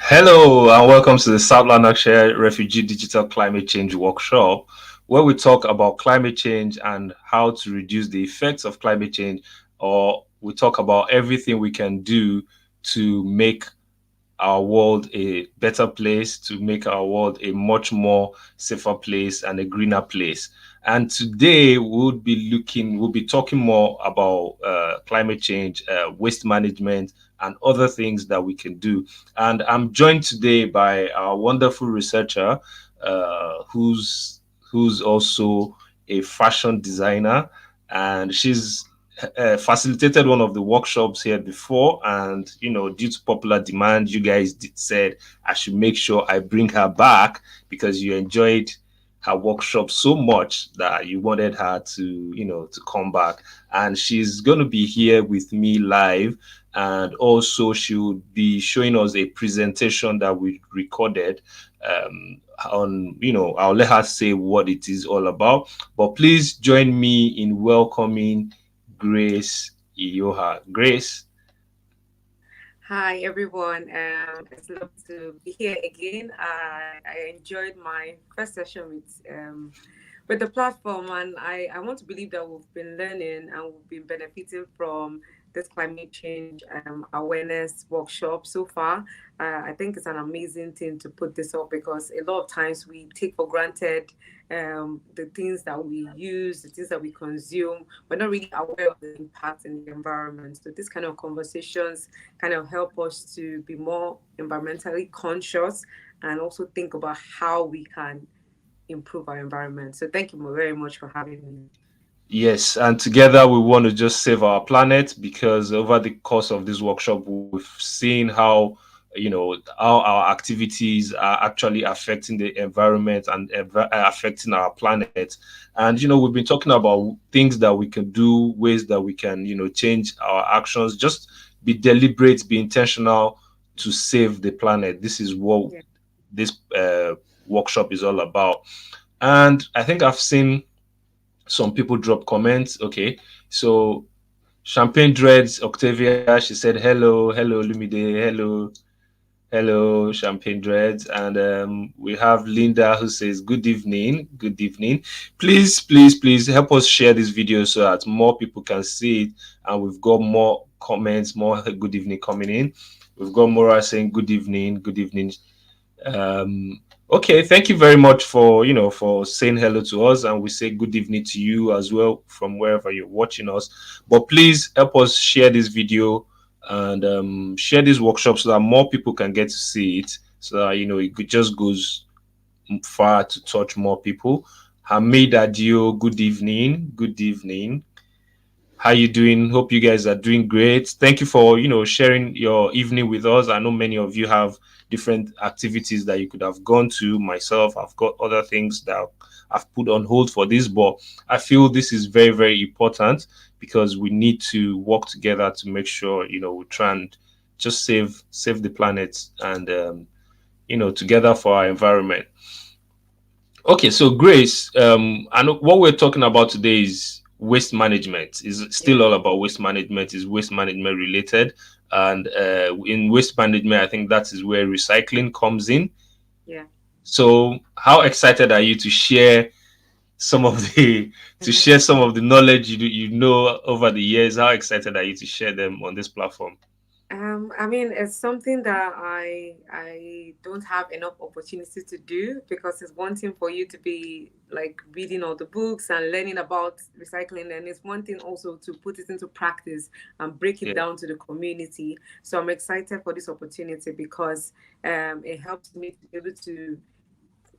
Hello and welcome to the South Lanarkshire Refugee Digital Climate Change Workshop, where we talk about climate change and how to reduce the effects of climate change, or we talk about everything we can do to make our world a better place, to make our world a much more safer place and a greener place. And today we'll be talking more about climate change, waste management, and other things that we can do. And I'm joined today by our wonderful researcher, who's also a fashion designer, and she's facilitated one of the workshops here before, and due to popular demand, you guys said I should make sure I bring her back because you enjoyed her workshop so much that you wanted her to come back. And she's going to be here with me live, and also she'll be showing us a presentation that we recorded. I'll let her say what it is all about, but please join me in welcoming Grace Iyoha. Grace. Hi everyone. It's lovely to be here again. I enjoyed my first session with the platform, and I want to believe that we've been learning and we've been benefiting from this climate change awareness workshop so far. I think it's an amazing thing to put this up because a lot of times we take for granted the things that we use, the things that we consume. We're not really aware of the impact in the environment. So this kind of conversations kind of help us to be more environmentally conscious and also think about how we can improve our environment. So thank you very much for having me. Yes, and together we want to just save our planet, because over the course of this workshop, we've seen how our activities are actually affecting the environment and affecting our planet. And we've been talking about things that we can do, ways that we can change our actions, just be deliberate, be intentional to save the planet. This is what Yeah. this workshop is all about. And I think I've seen some people drop comments. Okay, so Champagne Dreads Octavia, she said hello Lumide, hello Champagne Dreads. And we have Linda who says good evening. Please help us share this video so that more people can see it, and we've got more comments, more good evening coming in. We've got Mora saying good evening. Okay, thank you very much for saying hello to us, and we say good evening to you as well from wherever you're watching us. But please help us share this video and share this workshop so that more people can get to see it, so that just goes far to touch more people. Hamid Adio, good evening. Good evening. How you doing? Hope you guys are doing great. Thank you for sharing your evening with us. I know many of you have different activities that you could have gone to. Myself, I've got other things that I've put on hold for this, but I feel this is very, very important because we need to work together to make sure we try and just save the planet, and together for our environment. Okay, so Grace, I know what we're talking about today is waste management. Is Yeah. still all about waste management. Is waste management related? And in waste management, I think that is where recycling comes in. Yeah. So, how excited are you to share some of the knowledge you know over the years? How excited are you to share them on this platform? I mean, it's something that I don't have enough opportunity to do because it's one thing for you to be like reading all the books and learning about recycling, and it's one thing also to put it into practice and break it Yeah. down to the community. So I'm excited for this opportunity because it helps me to be able to,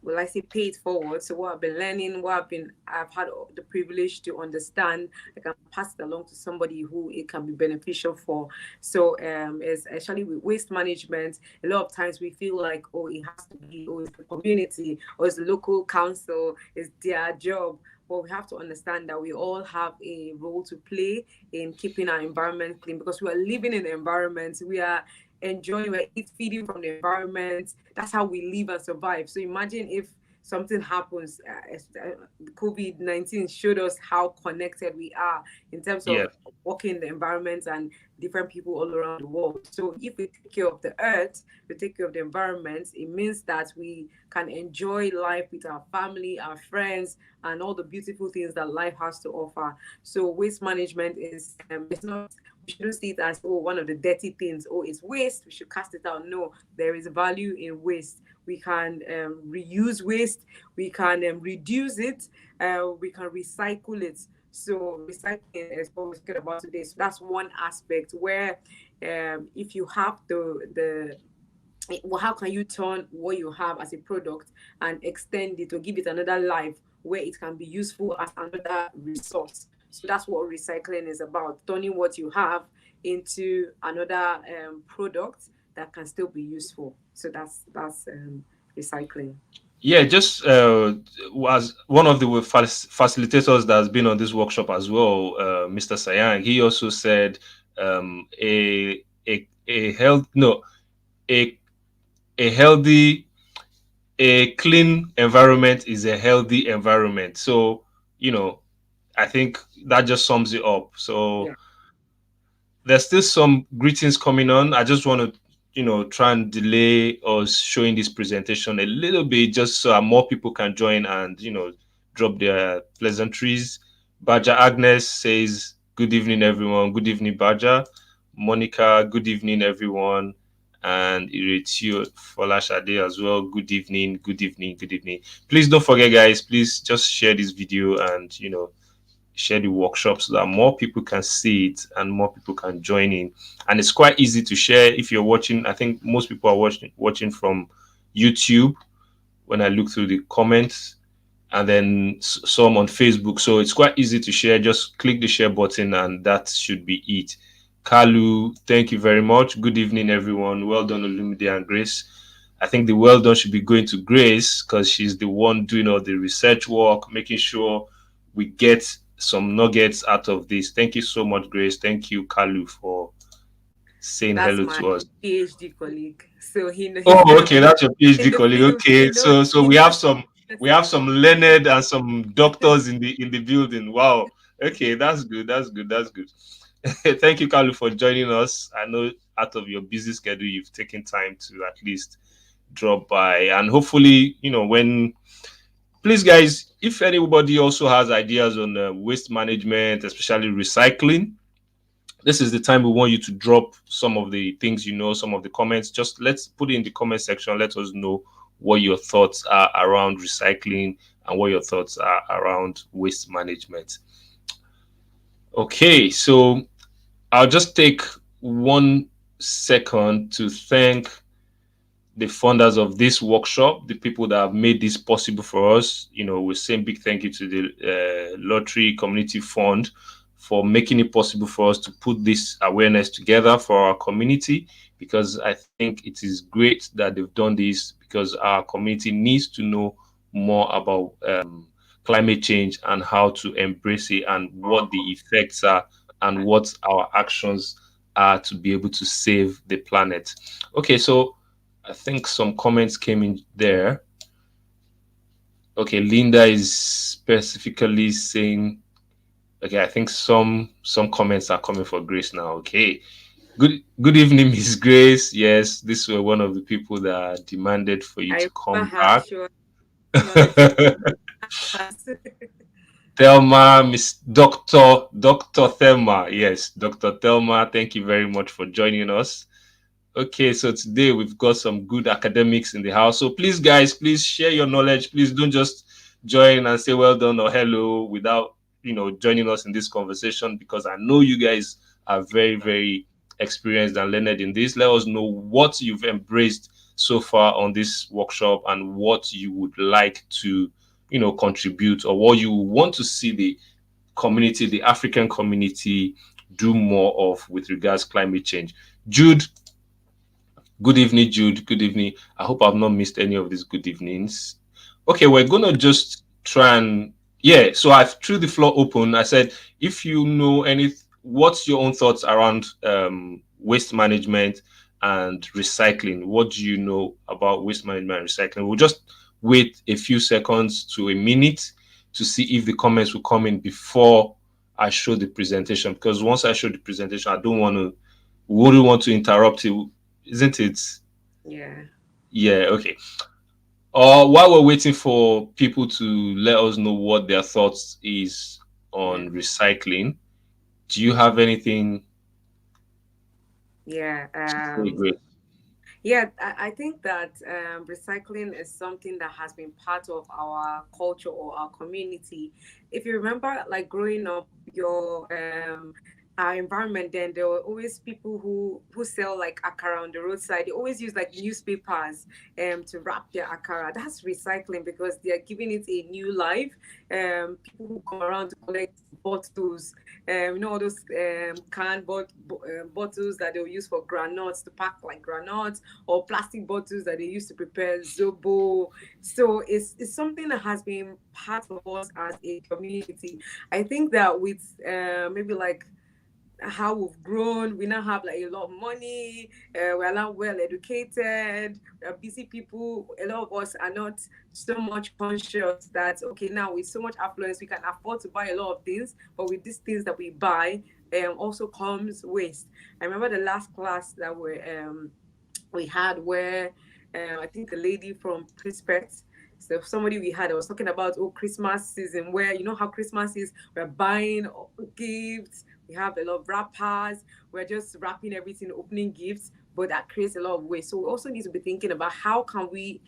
will I say, pay it forward. So what I've been learning, I've had the privilege to understand, I can pass it along to somebody who it can be beneficial for. So it's actually with waste management, a lot of times we feel like, oh, it has to be, oh, it's the community or it's the local council, it's their job. But we have to understand that we all have a role to play in keeping our environment clean because we are living in the environment. We are enjoying, we're feeding from the environment. That's how we live and survive. So imagine if something happens. COVID-19 showed us how connected we are in terms Yeah. of working in the environment and different people all around the world. So if we take care of the earth, we take care of the environment, it means that we can enjoy life with our family, our friends, and all the beautiful things that life has to offer. So waste management is it's not, we shouldn't see it as, oh, one of the dirty things. Oh, it's waste, we should cast it out. No, there is value in waste. We can reuse waste, we can reduce it, we can recycle it. So recycling is what we're talking about today. So that's one aspect where if you have the well, how can you turn what you have as a product and extend it or give it another life where it can be useful as another resource? So that's what recycling is about, turning what you have into another product that can still be useful. So that's recycling. Yeah, just was one of the facilitators that has been on this workshop as well, Mr. Sayang. He also said a health no a a healthy a clean environment is a healthy environment. So I think that just sums it up. So Yeah, there's still some greetings coming on. I just want to, try and delay us showing this presentation a little bit just so more people can join and, drop their pleasantries. Baja Agnes says, good evening, everyone. Good evening, Baja. Monica, good evening, everyone. And Iretio Folashade as well. Good evening, good evening, good evening. Please don't forget, guys, please just share this video and, share the workshop so that more people can see it and more people can join in. And it's quite easy to share if you're watching. I think most people are watching from YouTube when I look through the comments, and then some on Facebook. So it's quite easy to share. Just click the share button and that should be it. Kalu, thank you very much. Good evening, everyone. Well done, Olumide and Grace. I think the well done should be going to Grace because she's the one doing all the research work, making sure we get some nuggets out of this. Thank you so much, Grace. Thank you, Kalu, for saying that's hello my to us. PhD colleague. So he's Oh, gonna okay, be that's your PhD in the colleague. field. Okay, so He we knows have the some we have necessary. some learned and some doctors in the building. Wow. Okay, that's good. That's good. That's good. Thank you, Kalu, for joining us. I know out of your busy schedule, you've taken time to at least drop by, and hopefully, when please, guys, if anybody also has ideas on waste management, especially recycling, this is the time we want you to drop some of the things, some of the comments. Just let's put it in the comment section. Let us know what your thoughts are around recycling and what your thoughts are around waste management. Okay, so I'll just take 1 second to thank the funders of this workshop, the people that have made this possible for us. We're saying big thank you to the Lottery Community Fund for making it possible for us to put this awareness together for our community, because I think it is great that they've done this because our community needs to know more about climate change and how to embrace it and what the effects are and what our actions are to be able to save the planet. Okay, so I think some comments came in there. Okay, Linda is specifically saying, okay, I think some comments are coming for Grace now. Okay. Good evening, Miss Grace. Yes, this were one of the people that demanded for you I to come remember her. back. She was knowledgeable. Class. Thelma, Miss Dr. Thelma. Yes, Dr. Thelma, thank you very much for joining us. Okay, so today we've got some good academics in the house. So please, guys, please share your knowledge. Please don't just join and say well done or hello without joining us in this conversation, because I know you guys are very, very experienced and learned in this. Let us know what you've embraced so far on this workshop and what you would like to contribute, or what you want to see the community, the African community, do more of with regards climate change. Jude, good evening, Jude. Good evening. I hope I've not missed any of these good evenings. Okay, we're gonna just try and yeah. So I threw the floor open. I said, if you know any, what's your own thoughts around waste management and recycling? What do you know about waste management and recycling? wait a few seconds to a minute to see if the comments will come in before I show the presentation. Because once I show the presentation, I don't want to, wouldn't want to interrupt it, isn't it? Yeah. Yeah, okay. While we're waiting for people to let us know what their thoughts is Yeah. on recycling, do you have anything Yeah. to say, Grace? Yeah, I think that recycling is something that has been part of our culture or our community. If you remember, like growing up, your our environment, then there were always people who sell like akara on the roadside. They always use like newspapers to wrap their akara. That's recycling because they are giving it a new life. People who come around to collect bottles, all those bottles that they'll use for granuts to pack like granuts, or plastic bottles that they use to prepare zobo. So it's something that has been part of us as a community. I think that with maybe like how we've grown, we now have like a lot of money, we're now well educated, we're busy people. A lot of us are not so much conscious that okay, now with so much affluence we can afford to buy a lot of things, but with these things that we buy also comes waste. I remember the last class that we had where I think the lady from Prospect, so somebody we had, I was talking about Christmas season, where you know how Christmas is, we're buying gifts, we have a lot of wrappers, we're just wrapping everything, opening gifts, but that creates a lot of waste. So we also need to be thinking about how can we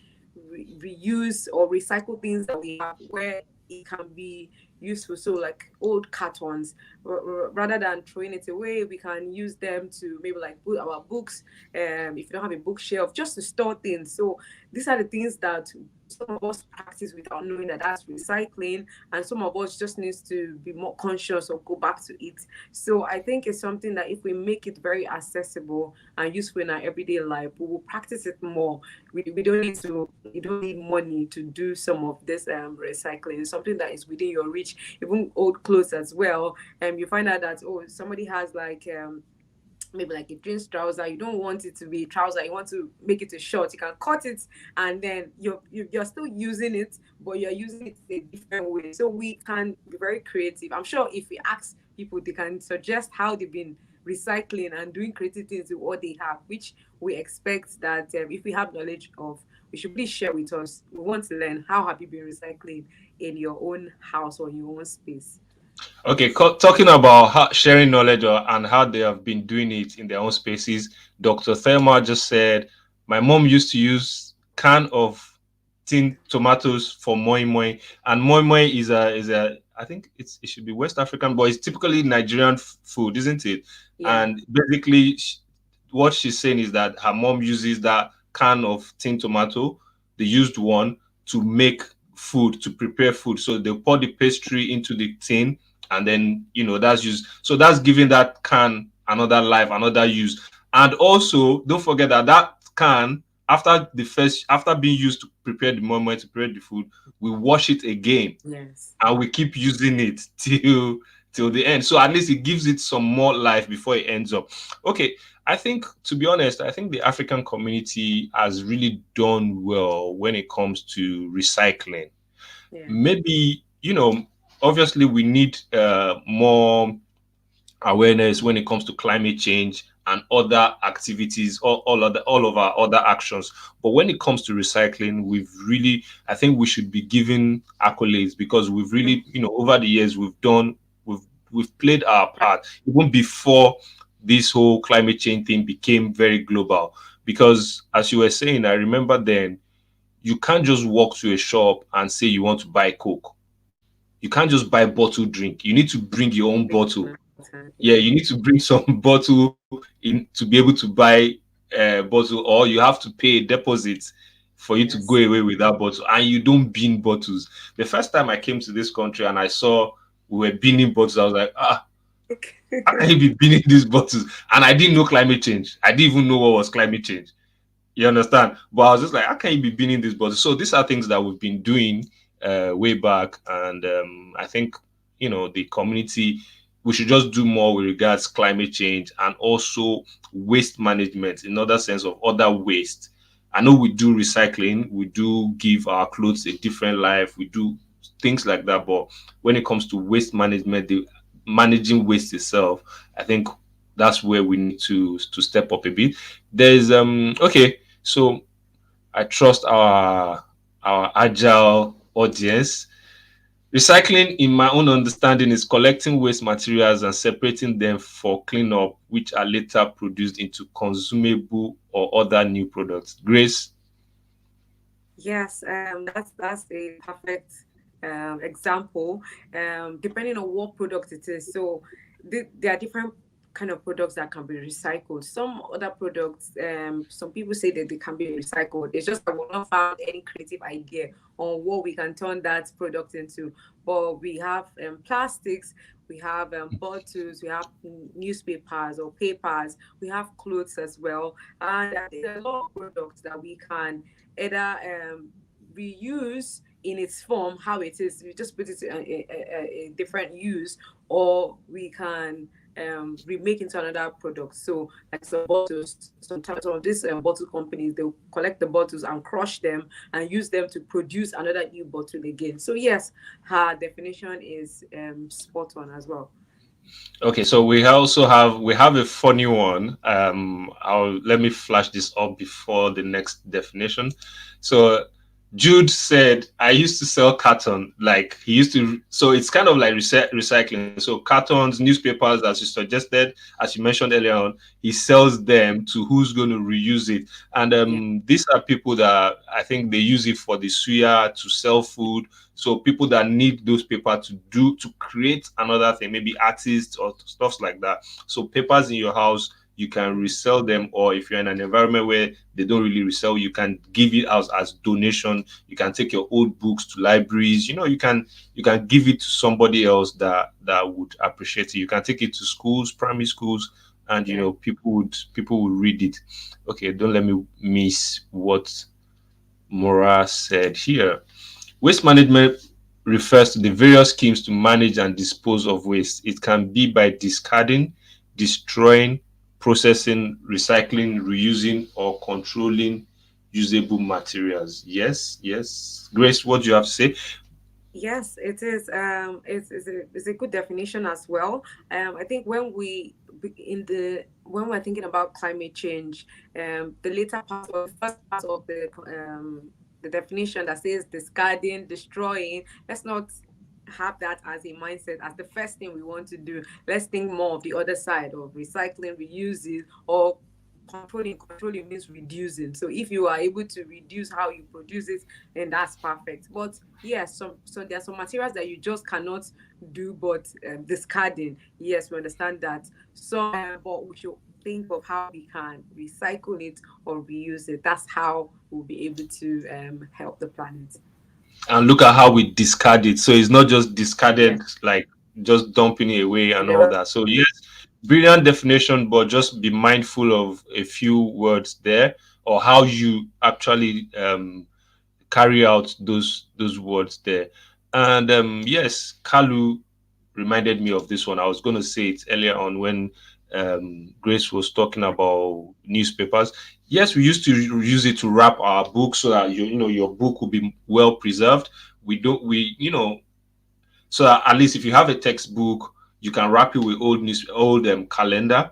reuse or recycle things that we have where it can be useful. So like old cartons, rather than throwing it away, we can use them to maybe like put our books, if you don't have a bookshelf, just to store things. So these are the things that some of us practice without knowing that that's recycling, and some of us just needs to be more conscious or go back to it. So I think it's something that if we make it very accessible and useful in our everyday life, we will practice it more. We don't need to, you don't need money to do some of this recycling. It's something that is within your reach. Even old clothes as well, you find out that somebody has like maybe like a jeans trouser, you don't want it to be a trouser, you want to make it a short, you can cut it, and then you're still using it, but you're using it a different way. So we can be very creative. I'm sure if we ask people, they can suggest how they've been recycling and doing creative things with what they have, which we expect that if we have knowledge of, we should please share with us. We want to learn how have you been recycling in your own house or in your own space. Okay, talking about sharing knowledge and how they have been doing it in their own spaces. Dr. Thelma just said, my mom used to use can of tin tomatoes for moi moi, and moi moi is a I think it should be West African, but it's typically Nigerian food, isn't it? Yeah. And basically, what she's saying is that her mom uses that can of tin tomato, the used one, to make food, to prepare food. So they pour the pastry into the tin, and then that's used. So that's giving that can another life, another use. And also, don't forget that that can, after being used to prepare the moment, to prepare the food, we wash it again, Yes. and we keep using it till the end. So at least it gives it some more life before it ends up. Okay, I think, to be honest, I think the African community has really done well when it comes to recycling. Yeah. Maybe, obviously we need more awareness when it comes to climate change and other activities, all of our other actions. But when it comes to recycling, we've really, I think we should be given accolades, because we've really, over the years, we've played our part even before this whole climate change thing became very global. Because as you were saying, I remember then, you can't just walk to a shop and say you want to buy Coke. You can't just buy bottled drink. You need to bring your own bottle. Yeah, Yeah. you need to bring some bottle in to be able to buy a bottle, or you have to pay a deposit for you to go Yes. away with that bottle, and you don't bin bottles. The first time I came to this country and I saw we were binning bottles, I was like, how can you be binning these bottles? And I didn't know climate change. I didn't even know what was climate change. You understand? But I was just like, how can you be binning this bottle? So these are things that we've been doing way back, and I think the community, we should just do more with regards climate change and also waste management in other sense of other waste. I know we do recycling, we do give our clothes a different life, we do things like that. But when it comes to waste management, the managing waste itself, I think that's where we need to step up a bit. There's okay, so I trust our agile audience. Recycling, in my own understanding, is collecting waste materials and separating them for cleanup, which are later produced into consumable or other new products. Grace. Yes, that's a perfect example. Depending on what product it is, so there are different kind of products that can be recycled. Some other products, some people say that they can be recycled. It's just that we've not found any creative idea on what we can turn that product into. But we have plastics. We have bottles, we have newspapers or papers, we have clothes as well. And I think there are a lot of products that we can either reuse in its form how it is, we just put it in a different use, or we can remake into another product. So like some bottles, sometimes some of these bottle companies, they'll collect the bottles and crush them and use them to produce another new bottle again. So yes, her definition is spot on as well. Okay, so we have a funny one. I'll let me flash this up before the next definition. So Jude said, I used to sell carton, like he used to. So it's kind of like recycling. So cartons, newspapers, as you suggested, as you mentioned earlier on, he sells them to who's going to reuse it. And Yeah, these are people that I think they use it for the suya to sell food. So people that need those paper to create another thing, maybe artists or stuff like that. So papers in your house, you can resell them, or if you're in an environment where they don't really resell, you can give it out as donation. You can take your old books to libraries. You can give it to somebody else that would appreciate it. You can take it to schools, primary schools, and yeah. people would read it. Okay, don't let me miss what Mora said here. Waste management refers to the various schemes to manage and dispose of waste. It can be by discarding, destroying, processing, recycling, reusing, or controlling usable materials. Yes, yes. Grace, what do you have to say? Yes, it is. It's a good definition as well. I think when we're thinking about climate change, the later part or the first part of the definition that says discarding, destroying, let's not have that as a mindset as the first thing we want to do. Let's think more of the other side of recycling, reusing, or controlling. Controlling means reducing. So if you are able to reduce how you produce it, then that's perfect. But yes, so there are some materials that you just cannot do, but discarding. Yes, we understand that. So, but we should think of how we can recycle it or reuse it. That's how we'll be able to help the planet. And look at how we discard it. So it's not just Yeah. discarded like just dumping it away and all Yeah. that. So yes, brilliant definition, but just be mindful of a few words there, or how you actually carry out those words there. And yes, Kalu reminded me of this one. I was going to say it earlier on when Grace was talking about newspapers. Yes, we used to use it to wrap our book so that your book will be well preserved. We don't we so that at least if you have a textbook, you can wrap it with old calendar,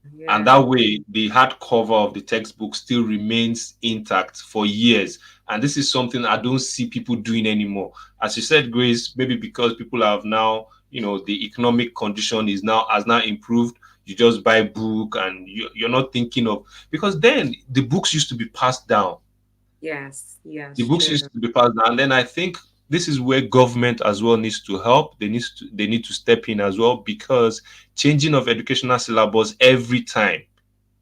and Yeah. that way the hardcover of the textbook still remains intact for years. And this is something I don't see people doing anymore. As you said, Grace, maybe because people have now, the economic condition has now improved. You just buy a book and you're not thinking of, because then the books used to be passed down. Yes. The Yes. books True. used to be passed down. And then I think this is where government as well needs to help. They need to step in as well, because changing of educational syllabus every time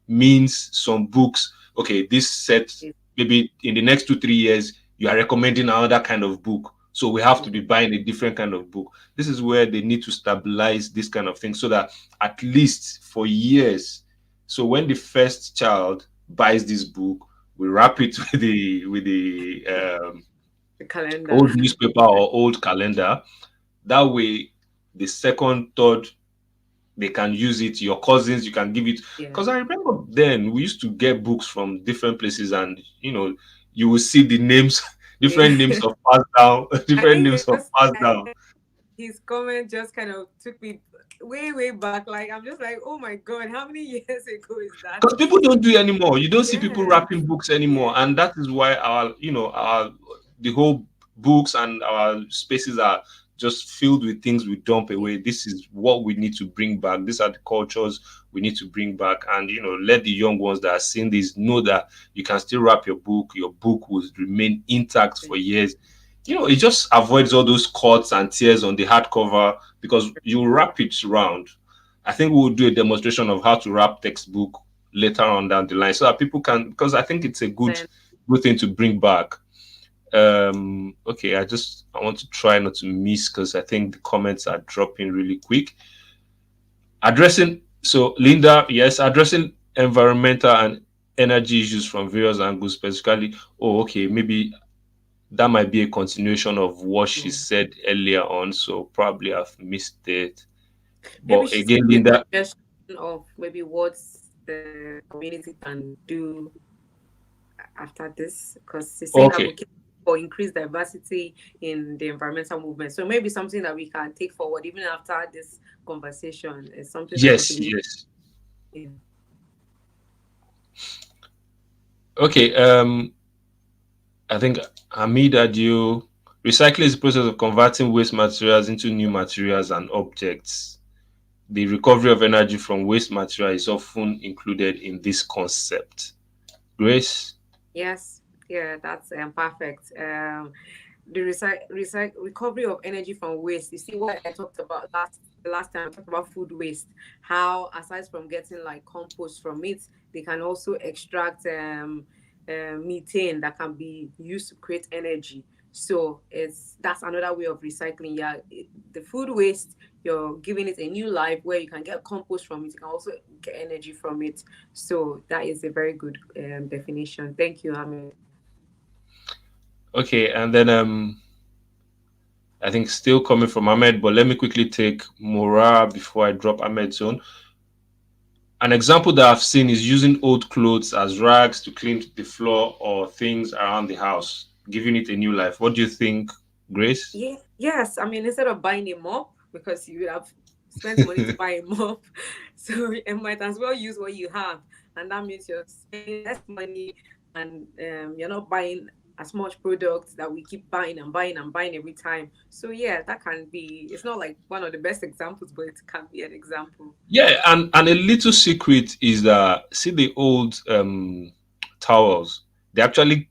means some books, okay, this set, maybe in the next 2 3 years you are recommending another kind of book, so we have to be buying a different kind of book. This is where they need to stabilize this kind of thing, so that at least for years, so when the first child buys this book, we wrap it with the The calendar. old newspaper or old calendar. That way the second, third, they can use it. Your cousins, you can give it. Yeah. Because I remember then we used to get books from different places, and you will see the names, different names Yeah. of passed down, I different think names they of just passed down. his comment just kind of took me way, way back. Like I'm just like, oh my god, how many years ago is that? Because people don't do it anymore. You don't see people Yes. wrapping books anymore, Yeah. and that is why our the whole books and our spaces are just filled with things we dump Yeah. away. This is what we need to bring back. These are the cultures we need to bring back, and let the young ones that are seeing this know that you can still wrap your book. Your book will remain intact for years. It just avoids all those cuts and tears on the hardcover because you wrap it round. I think we'll do a demonstration of how to wrap textbook later on down the line so that people can, because I think it's a Then good thing to bring back. Okay, I want to try not to miss because I think the comments are dropping really quick. Addressing so Linda, yes, addressing environmental and energy issues from various angles, specifically. Oh, okay, maybe that might be a continuation of what she yeah. said earlier on, so probably I've missed it. Maybe But she's again, giving a Linda, suggestion of maybe what the community can do after this, because she's saying okay. advocate for increased diversity in the environmental movement. So maybe something that we can take forward even after this conversation is something that we Yes, should be. yes. Yeah. Okay, I think Hamid Adio, recycling is the process of converting waste materials into new materials and objects. The recovery of energy from waste material is often included in this concept. Grace? Yes, yeah, that's perfect. The recovery of energy from waste. You see what I talked about the last time I talked about food waste. How aside from getting like compost from it, they can also extract methane that can be used to create energy. So that's another way of recycling. Yeah, the food waste, you're giving it a new life where you can get compost from it. You can also get energy from it. So that is a very good definition. Thank you, Ahmed. Okay, and then I think still coming from Ahmed, but let me quickly take Mora before I drop Ahmed's own. An example that I've seen is using old clothes as rags to clean the floor or things around the house, giving it a new life. What do you think, Grace? Yeah, yes. I mean, instead of buying a mop, because you would have spent money to buy a mop, so you might as well use what you have, and that means you're spending less money, and you're not buying as much products that we keep buying and buying and buying every time. So yeah, that can be. It's not like one of the best examples, but it can be an example. Yeah, and a little secret is that see the old towels. They actually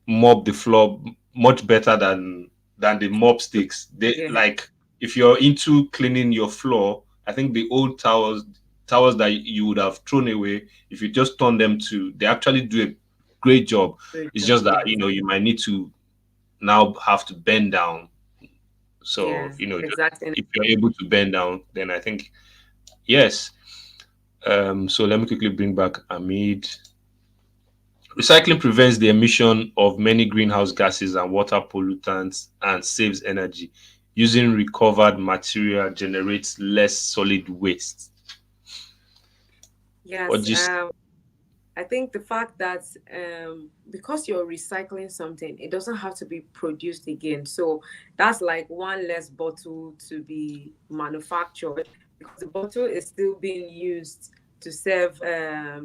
mop the floor much better than the mop sticks. They Yeah, like if you're into cleaning your floor, I think the old towels that you would have thrown away, if you just turn them to, they actually do a great job. good It's job. just that Yes, you might need to now have to bend down. So yeah, exactly. if you're able to bend down, then I think yes. So let me quickly bring back Amid. Recycling prevents the emission of many greenhouse gases and water pollutants and saves energy. Using recovered material generates less solid waste. What Yes. do you I think the fact that because you're recycling something, it doesn't have to be produced again. So that's like one less bottle to be manufactured because the bottle is still being used to serve.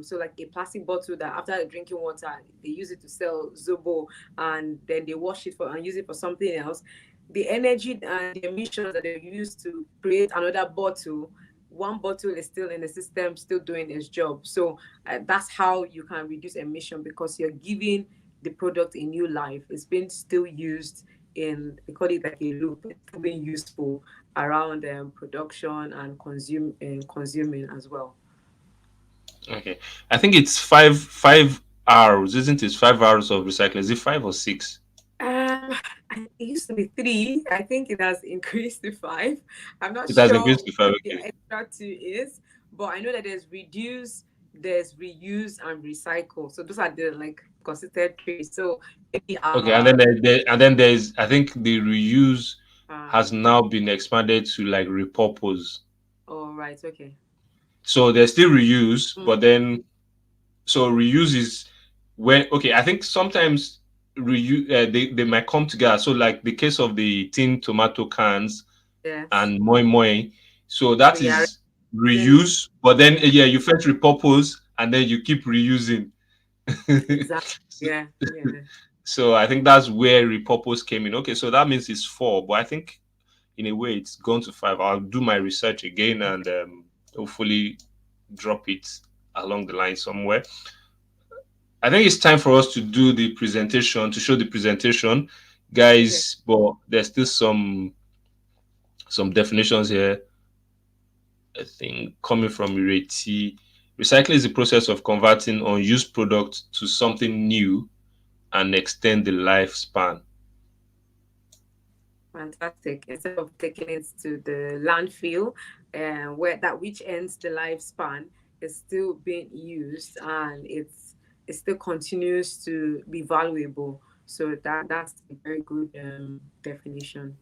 So like a plastic bottle that after drinking water, they use it to sell Zobo, and then they wash it for and use it for something else. The energy and the emissions that they use to create another bottle, one bottle is still in the system, still doing its job. So that's how you can reduce emission because you're giving the product a new life. It's been still used in, we call it like a loop. It's still being useful around production and consuming as well. okay? I think it's five hours, isn't it? 5 hours of recycling. Is it 5 or 6? It used to be 3. I think it has increased to 5. I'm not It has sure increased to five. what the Okay. extra 2 is, but I know that there's reduce, there's reuse, and recycle. So those are the like considered 3. So maybe Okay, and then there's I think the reuse uh has now been expanded to like repurpose. oh right, okay. So there's still reuse, Mm, but then so reuse is when okay, I think sometimes reuse they might come together. So like the case of the tin tomato cans yes. and moi moi. So So that yeah, is then reuse, but then yeah, yeah, you first repurpose and then you keep reusing. exactly. so, Yeah, yeah. so I think that's where repurpose came in. Okay, so that means it's four, but I think in a way it's gone to five. I'll do my research again and hopefully drop it along the line somewhere. I think it's time for us to do the presentation to show the presentation, Yeah. guys. But there's still some definitions here. I think coming from Ireti, recycling is the process of converting unused product to something new and extend the lifespan. Fantastic. Instead of taking it to the landfill, where that which ends the lifespan is still being used and it still continues to be valuable. So that's a very good definition.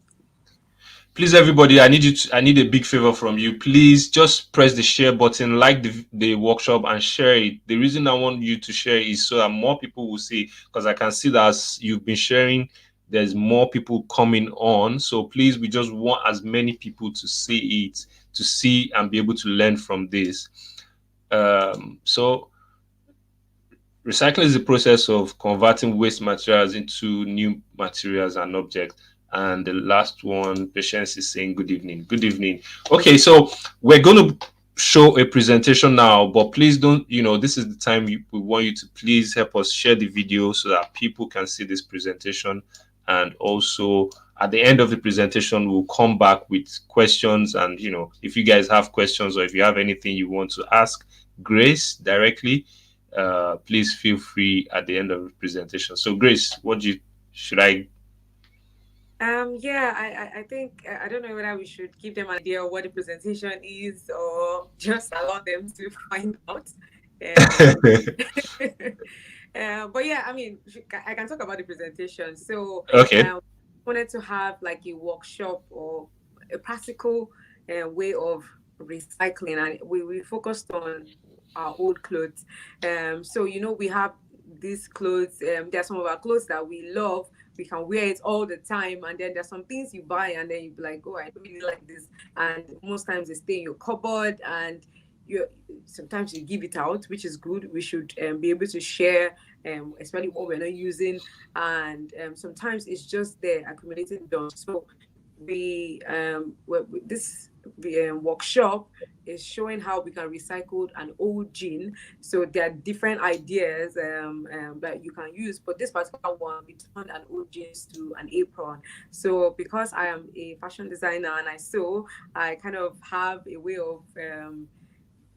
Please, everybody, I need a big favor from you. Please just press the share button, like the workshop, and share it. The reason I want you to share is so that more people will see, because I can see that as you've been sharing, there's more people coming on. So please, we just want as many people to see it, to see and be able to learn from this. So recycling is the process of converting waste materials into new materials and objects. And the last one, Patience is saying good evening. Good evening. Okay, so we're going to show a presentation now, but please don't, this is the time we want you to please help us share the video so that people can see this presentation. And also at the end of the presentation, we'll come back with questions. And, if you guys have questions or if you have anything you want to ask Grace directly, please feel free at the end of the presentation. So, Grace, what do you should I? Yeah, I think I don't know whether we should give them an idea of what the presentation is or just allow them to find out. Um, but yeah, I mean, I can talk about the presentation. So, Okay. um, wanted to have like a workshop or a practical way of recycling, and we focused on our old clothes. So we have these clothes. There are some of our clothes that we love. We can wear it all the time, and then there's some things you buy and then you be like, oh, I don't really like this, and most times they stay in your cupboard and you sometimes you give it out, which is good. We should be able to share, especially what we're not using, and sometimes it's just there accumulating dust. So this workshop is showing how we can recycle an old jean. So there are different ideas that you can use, but this particular one, we turned an old jeans to an apron. So because I am a fashion designer and I sew, I kind of have a way of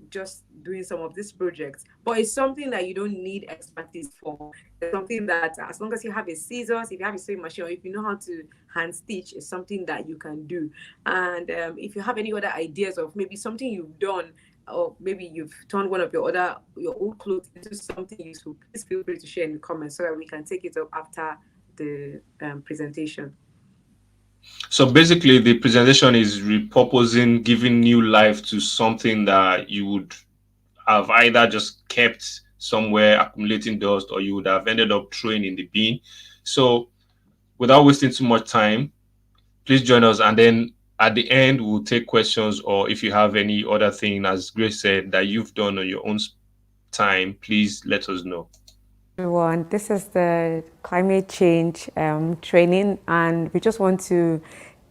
just doing some of these projects. But it's something that you don't need expertise for. It's something that as long as you have a scissors, if you have a sewing machine, or if you know how to hand stitch, it's something that you can do. And if you have any other ideas of maybe something you've done, or maybe you've turned one of your old clothes into something useful, please feel free to share in the comments so that we can take it up after the presentation. So basically, the presentation is repurposing, giving new life to something that you would have either just kept somewhere accumulating dust, or you would have ended up throwing in the bin. So without wasting too much time, please join us, and then at the end we'll take questions, or if you have any other thing, as Grace said, that you've done on your own time, please let us know. Everyone, this is the climate change training, and we just want to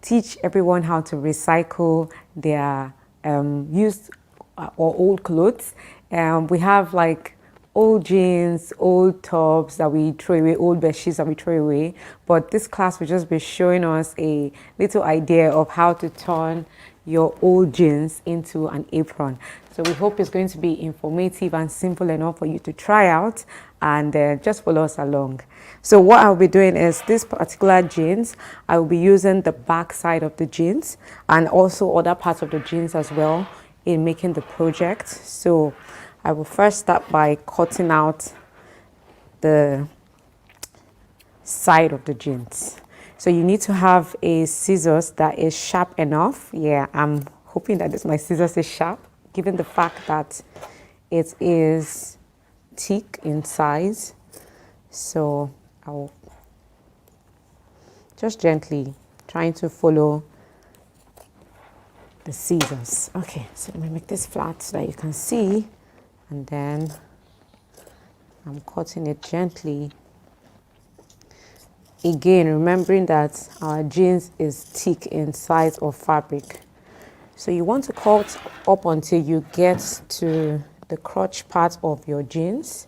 teach everyone how to recycle their used or old clothes. We have like old jeans, old tops that we throw away, old bed sheets that we throw away. But this class will just be showing us a little idea of how to turn your old jeans into an apron. So we hope it's going to be informative and simple enough for you to try out, and just follow us along. So what I'll be doing is this particular jeans, I will be using the back side of the jeans and also other parts of the jeans as well in making the project. So I will first start by cutting out the side of the jeans. So you need to have a scissors that is sharp enough. Yeah, I'm hoping that my scissors is sharp. given the fact that it is thick in size. So I'll just gently trying to follow the scissors. Okay, so let me make this flat so that you can see, and then I'm cutting it gently. Again, remembering that our jeans is thick in size of fabric. So you want to cut up until you get to the crotch part of your jeans,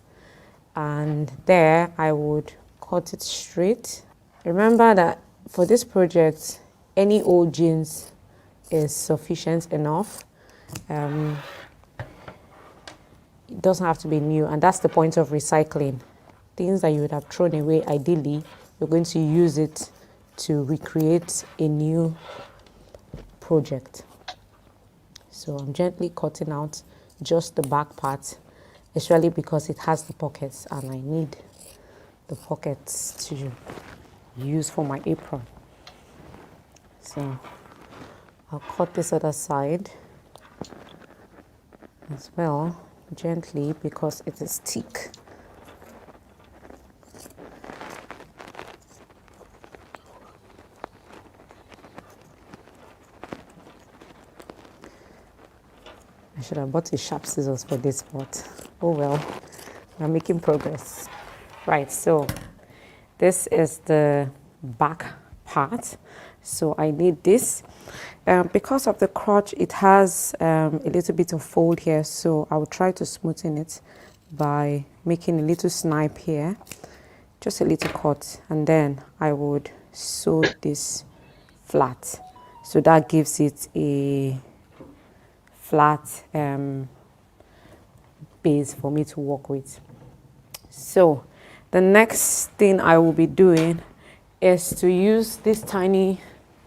and there I would cut it straight. Remember that for this project, any old jeans is sufficient enough. It doesn't have to be new, and that's the point of recycling. Things that you would have thrown away, ideally, you're going to use it to recreate a new project. So I'm gently cutting out just the back part, especially because it has the pockets and I need the pockets to use for my apron. So I'll cut this other side as well, gently, because it is thick. I should have bought a sharp scissors for this, but oh well, we're making progress. Right, so this is the back part. So I need this. Because of the crotch, it has a little bit of fold here, so I will try to smoothen it by making a little snipe here, just a little cut, and then I would sew this flat. So that gives it a flat base for me to work with. So the next thing I will be doing is to use these tiny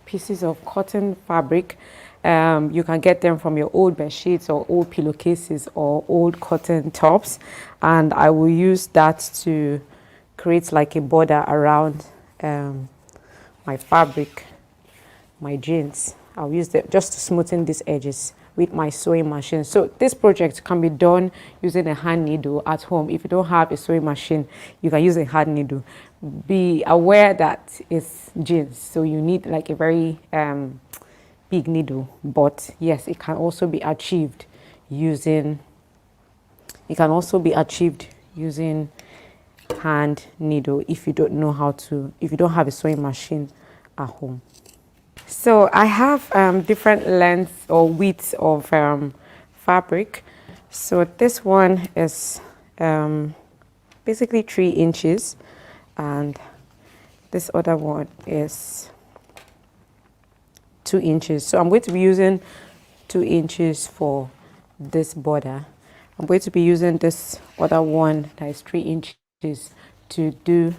pieces of cotton fabric. You can get them from your old bed sheets or old pillowcases or old cotton tops, and I will use that to create like a border around my fabric, my jeans. I'll use them just to smoothen these edges with my sewing machine. So this project can be done using a hand needle at home. If you don't have a sewing machine, you can use a hand needle. Be aware that it's jeans, so you need like a very big needle, but yes, it can also be achieved using hand needle if you don't know how to, if you don't have a sewing machine at home. So I have different lengths or widths of fabric. So this one is basically 3 inches, and this other one is 2 inches. So I'm going to be using 2 inches for this border. I'm going to be using this other one that is 3 inches to do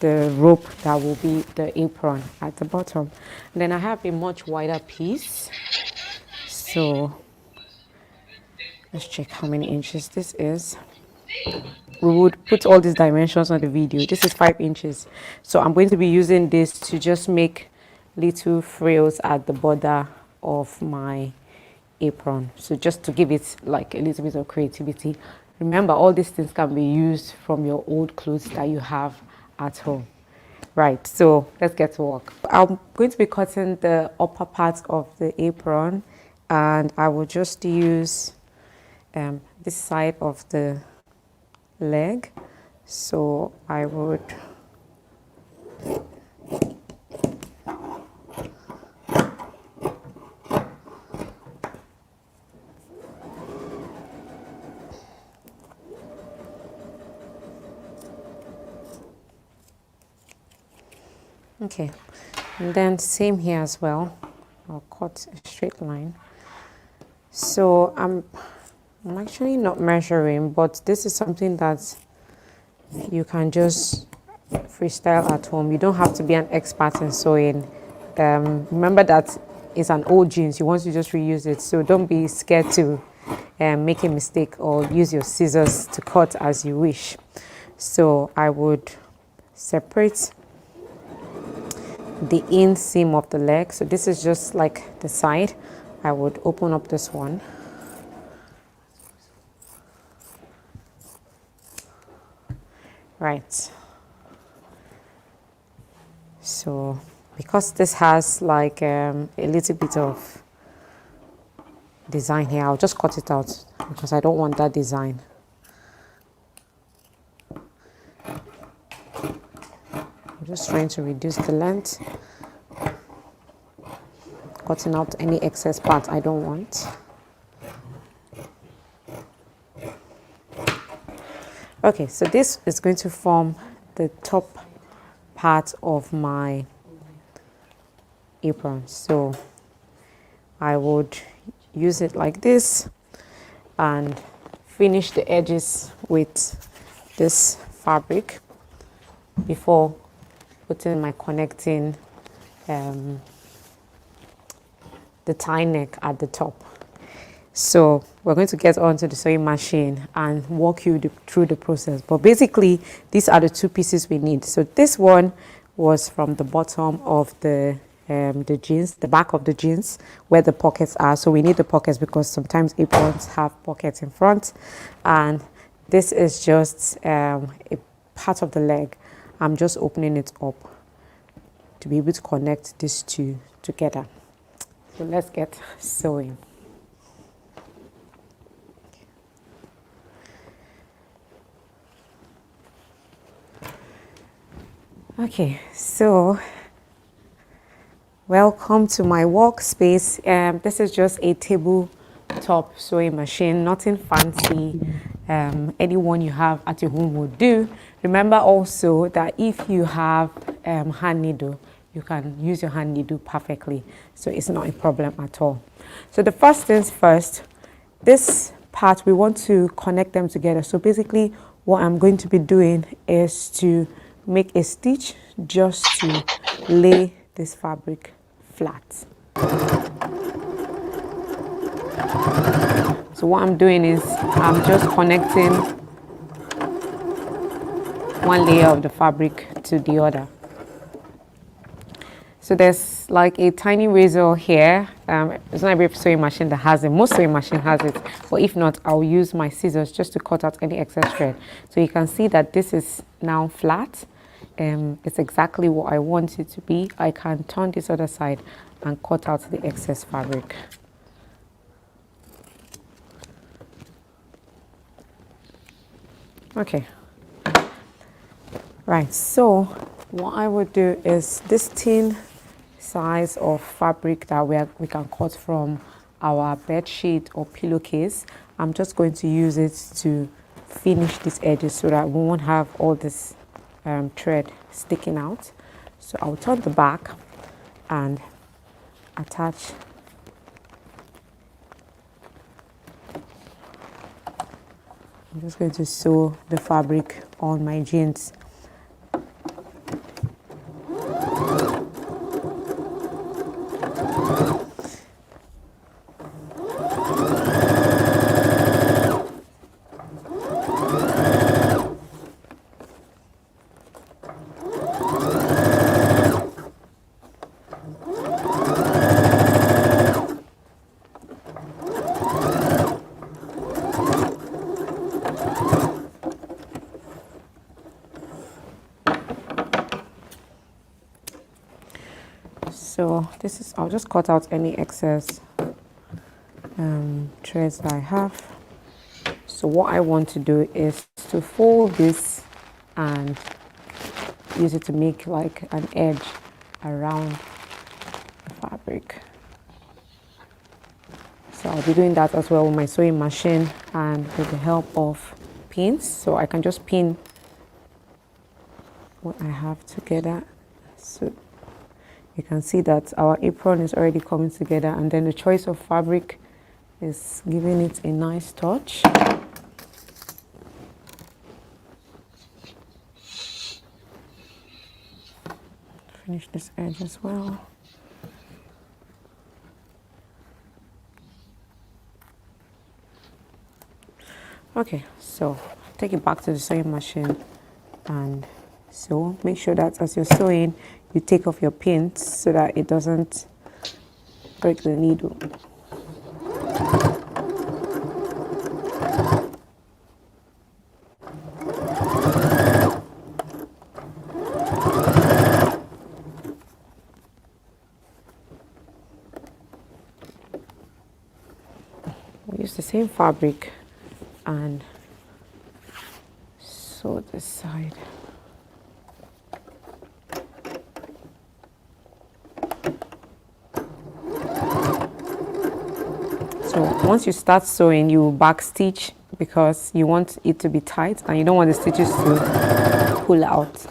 the rope that will be the apron at the bottom. And then I have a much wider piece. So let's check how many inches this is. We would put all these dimensions on the video. This is 5 inches. So I'm going to be using this to just make little frills at the border of my apron. So just to give it like a little bit of creativity. Remember, all these things can be used from your old clothes that you have at home. Right, so let's get to work. I'm going to be cutting the upper part of the apron, and I will just use this side of the leg. So I would okay, and then same here as well. I'll cut a straight line. So I'm actually not measuring, but this is something that you can just freestyle at home. You don't have to be an expert in sewing. Remember that it's an old jeans. You want to just reuse it, so don't be scared to make a mistake or use your scissors to cut as you wish. So I would separate the inseam of the leg. So this is just like the side. I would open up this one Right. So because this has like a little bit of design here, I'll just cut it out because I don't want that design. I'm just trying to reduce the length, cutting out any excess part I don't want. Okay, so this is going to form the top part of my apron. So I would use it like this and finish the edges with this fabric before putting my connecting the tie neck at the top. So we're going to get onto the sewing machine and walk you through the process. But basically, these are the two pieces we need. So this one was from the bottom of the jeans, the back of the jeans, where the pockets are. So we need the pockets because sometimes aprons have pockets in front. And this is just a part of the leg. I'm just opening it up to be able to connect these two together. So let's get sewing. Okay, so welcome to my workspace. This is just a tabletop sewing machine, nothing fancy. Anyone you have at your home will do. Remember also that if you have hand needle, you can use your hand needle perfectly, so it's not a problem at all. So the first things first, this part we want to connect them together. So basically what I'm going to be doing is to make a stitch just to lay this fabric flat. So what I'm doing is I'm just connecting one layer of the fabric to the other. So there's like a tiny razor here. It's not every sewing machine that has it. Most sewing machine has it, but if not, I'll use my scissors just to cut out any excess thread. So you can see that this is now flat. It's exactly what I want it to be. I can turn this other side and cut out the excess fabric. Okay. Right, so what I would do is this thin size of fabric that we can cut from our bed sheet or pillowcase, I'm just going to use it to finish these edges so that we won't have all this thread sticking out. So I'll turn the back and attach I'm just going to sew the fabric on my jeans. So this is, I'll just cut out any excess threads that I have. So what I want to do is to fold this and use it to make like an edge around the fabric. So I'll be doing that as well with my sewing machine and with the help of pins. So I can just pin what I have together. So you can see that our apron is already coming together, and then the choice of fabric is giving it a nice touch. Finish this edge as well. Okay, so take it back to the sewing machine and sew. Make sure that as you're sewing, you take off your pins so that it doesn't break the needle. same fabric and sew this side. So once you start sewing, you back stitch because you want it to be tight and you don't want the stitches to pull out.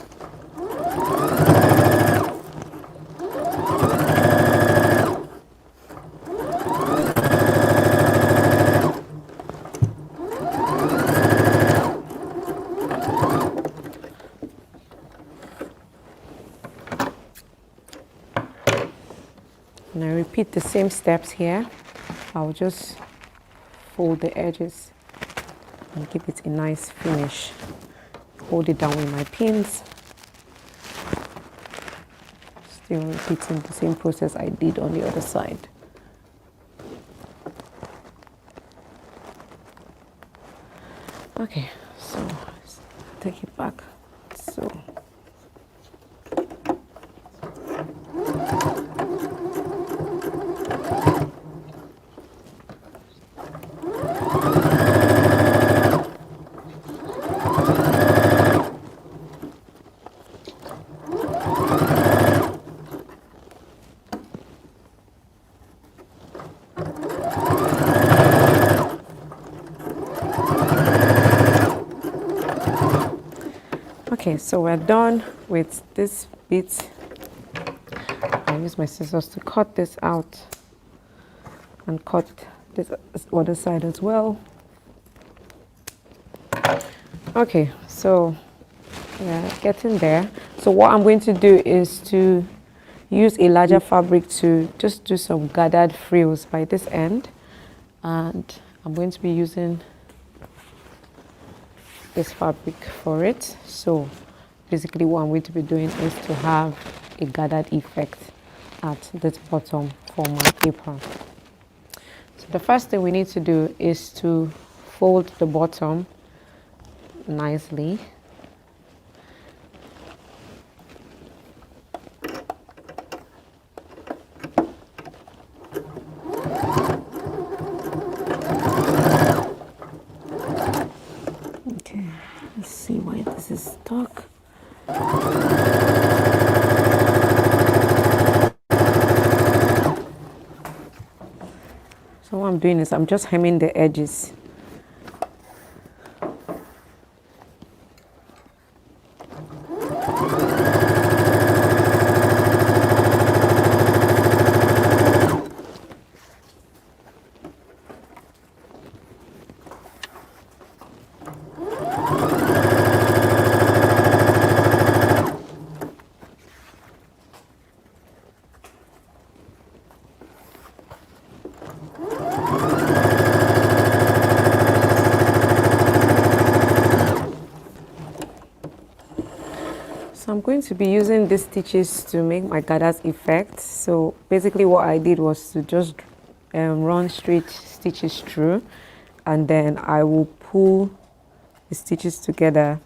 And I repeat the same steps here. I'll just fold the edges and give it a nice finish. Hold it down with my pins. Still repeating the same process I did on the other side. Okay, so let's take it back. So okay, so we're done with this bit. I use my scissors to cut this out and cut this other side as well. Okay, so we're getting there. So what I'm going to do is to use a larger fabric to just do some gathered frills by this end, and I'm going to be using this fabric for it. So basically what I'm going to be doing is to have a gathered effect at this bottom for my apron. So the first thing we need to do is to fold the bottom nicely. Okay, let's see why this is stuck. So what I'm doing is I'm just hemming the edges. So I'm going to be using these stitches to make my gathers effect. So basically what I did was to just run straight stitches through, and then I will pull the stitches together.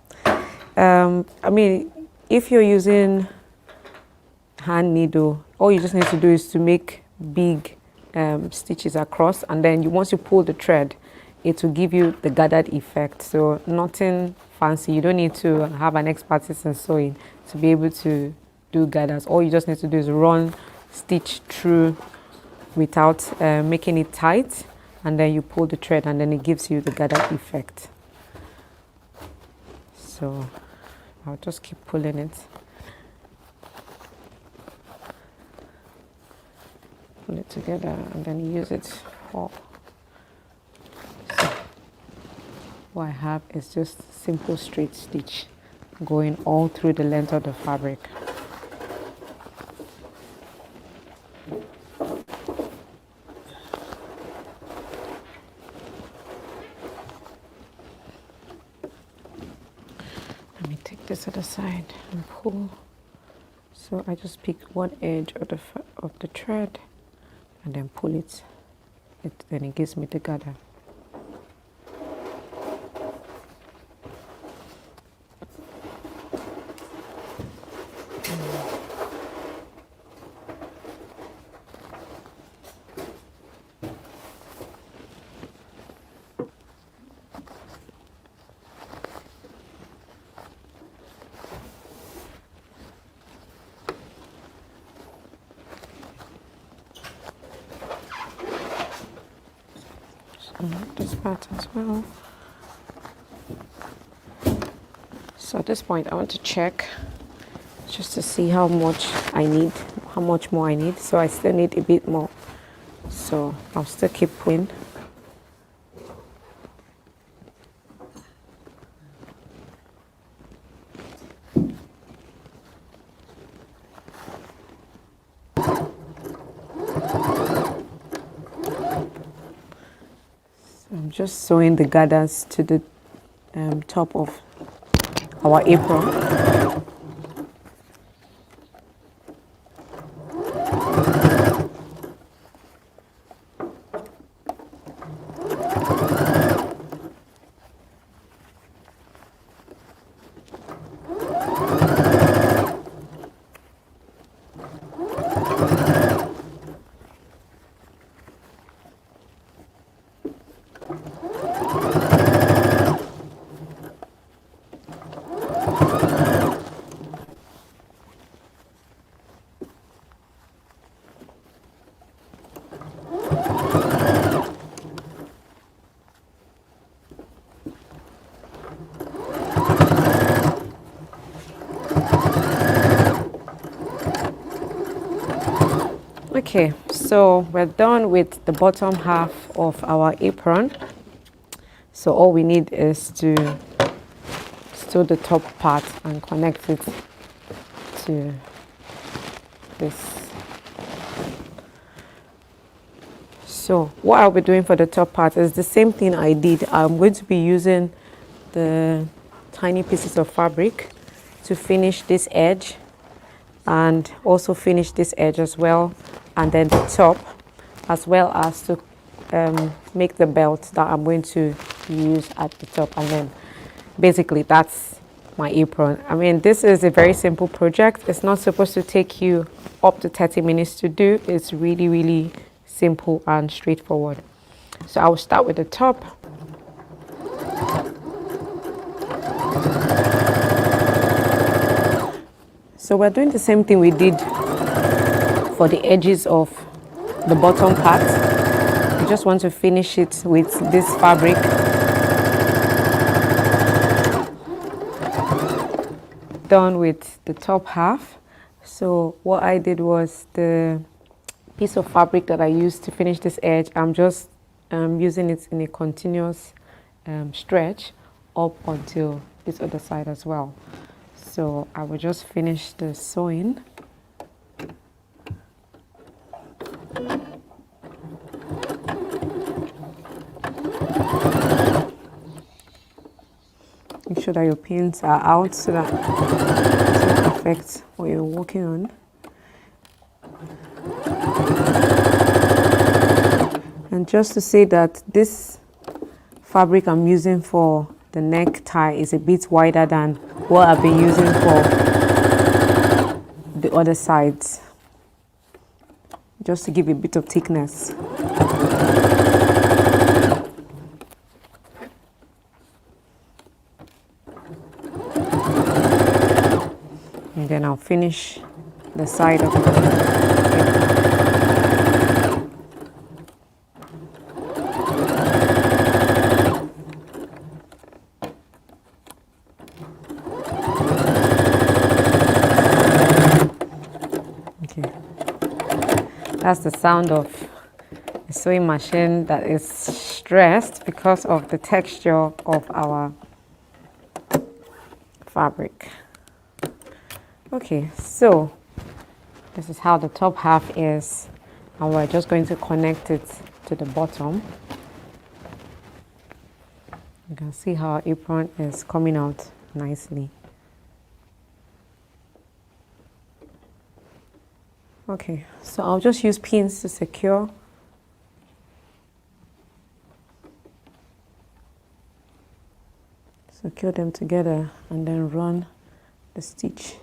I mean, if you're using hand needle, all you just need to do is to make big stitches across, and then once you pull the thread, it will give you the gathered effect. So nothing fancy. You don't need to have an expertise in sewing to be able to do gathers. All you just need to do is run stitch through without making it tight, and then you pull the thread, and then it gives you the gathered effect. So I'll just keep pulling it. Pull it together and then use it for. So what I have is just simple straight stitch going all through the length of the fabric. Let me take this other side and pull. So I just pick one edge of the thread and then pull it. Then it gives me the gather. this part as well. So at this point I want to check just to see how much I need, how much more I need. So I still need a bit more, so I'll still keep pulling. I'm just sewing the gathers to the top of our apron. Okay, so we're done with the bottom half of our apron. So all we need is to sew the top part and connect it to this. So what I'll be doing for the top part is the same thing I did. I'm going to be using the tiny pieces of fabric to finish this edge and also finish this edge as well, and then the top, as well as to make the belt that I'm going to use at the top. And then basically that's my apron. I mean, this is a very simple project. It's not supposed to take you up to 30 minutes to do. It's really, really simple and straightforward. So I will start with the top. So we're doing the same thing we did for the edges of the bottom part. I just want to finish it with this fabric. Done with the top half. So what I did was the piece of fabric that I used to finish this edge, I'm just using it in a continuous stretch up until this other side as well. So I will just finish the sewing. Make sure that your pins are out so that it doesn't affect what you're working on. And just to say that this fabric I'm using for the necktie is a bit wider than what I've been using for the other sides, just to give a bit of thickness. And then I'll finish the side of it. That's the sound of a sewing machine that is stressed because of the texture of our fabric. Okay, so this is how the top half is, and we're just going to connect it to the bottom. You can see how our apron is coming out nicely. Okay, so I'll just use pins to secure. Secure them together and then run the stitch.